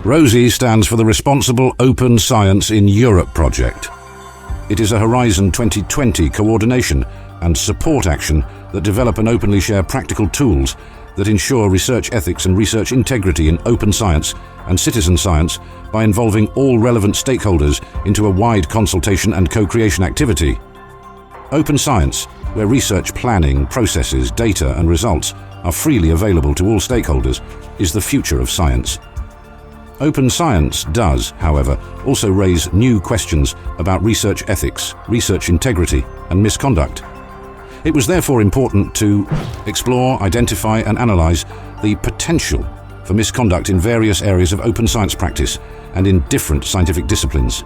ROSiE stands for the Responsible Open Science in Europe project. It is a Horizon 2020 coordination and support action that develop and openly share practical tools that ensure research ethics and research integrity in open science and citizen science by involving all relevant stakeholders into a wide consultation and co-creation activity. Open science, where research planning, processes, data and results are freely available to all stakeholders, is the future of science. Open science does, however, also raise new questions about research ethics, research integrity and misconduct. It was therefore important to explore, identify and analyze the potential for misconduct in various areas of open science practice and in different scientific disciplines.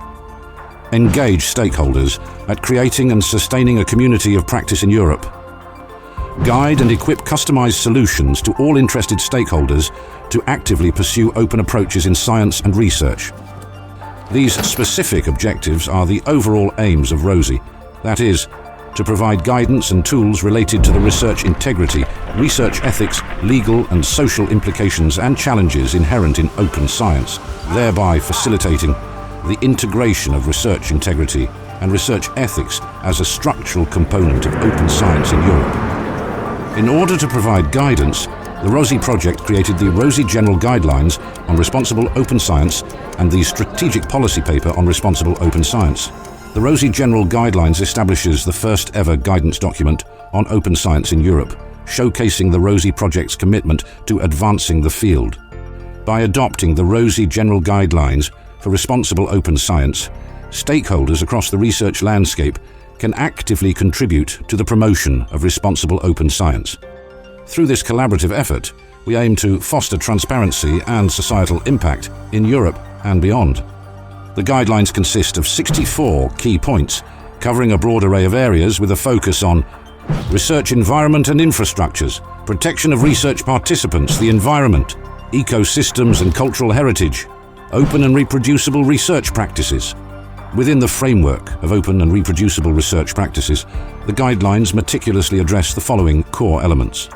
Engage stakeholders at creating and sustaining a community of practice in Europe. Guide and equip customized solutions to all interested stakeholders to actively pursue open approaches in science and research. These specific objectives are the overall aims of ROSiE, that is, to provide guidance and tools related to the research integrity, research ethics, legal and social implications and challenges inherent in open science, thereby facilitating the integration of research integrity and research ethics as a structural component of open science in Europe. In order to provide guidance, the ROSiE project created the ROSiE General Guidelines on Responsible Open Science and the Strategic Policy Paper on Responsible Open Science. The ROSiE General Guidelines establishes the first ever guidance document on open science in Europe, showcasing the ROSiE project's commitment to advancing the field. By adopting the ROSiE General Guidelines for Responsible Open Science, stakeholders across the research landscape can actively contribute to the promotion of responsible open science. Through this collaborative effort, we aim to foster transparency and societal impact in Europe and beyond. The guidelines consist of 64 key points, covering a broad array of areas with a focus on research environment and infrastructures, protection of research participants, the environment, ecosystems and cultural heritage, open and reproducible research practices. Within the framework of open and reproducible research practices, the guidelines meticulously address the following core elements: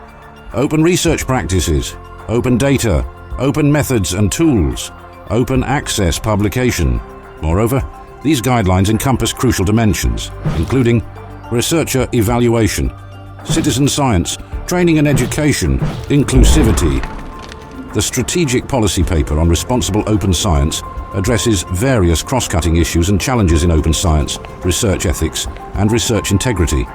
open research practices, open data, open methods and tools, open access publication. Moreover, these guidelines encompass crucial dimensions, including researcher evaluation, citizen science, training and education, inclusivity. The Strategic Policy Paper on Responsible Open Science addresses various cross-cutting issues and challenges in open science, research ethics, and research integrity.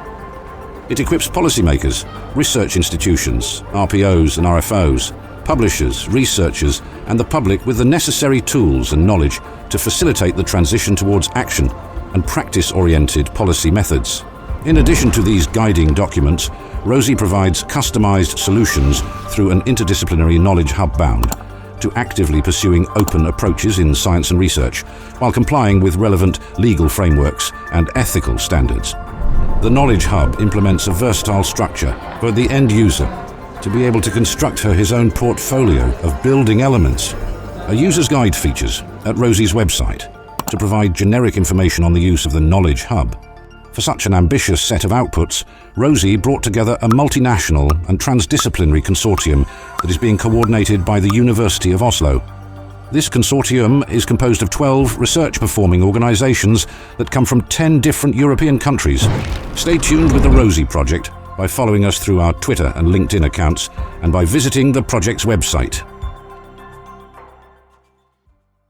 It equips policymakers, research institutions, RPOs and RFOs, publishers, researchers, and the public with the necessary tools and knowledge to facilitate the transition towards action and practice-oriented policy methods. In addition to these guiding documents, ROSiE provides customized solutions through an interdisciplinary knowledge hub bound to actively pursuing open approaches in science and research, while complying with relevant legal frameworks and ethical standards. The Knowledge Hub implements a versatile structure for the end user to be able to construct his own portfolio of building elements. A user's guide features at ROSiE's website to provide generic information on the use of the Knowledge Hub. For such an ambitious set of outputs, ROSiE brought together a multinational and transdisciplinary consortium that is being coordinated by the University of Oslo. This consortium is composed of 12 research-performing organizations that come from 10 different European countries. Stay tuned with the ROSiE project by following us through our Twitter and LinkedIn accounts and by visiting the project's website.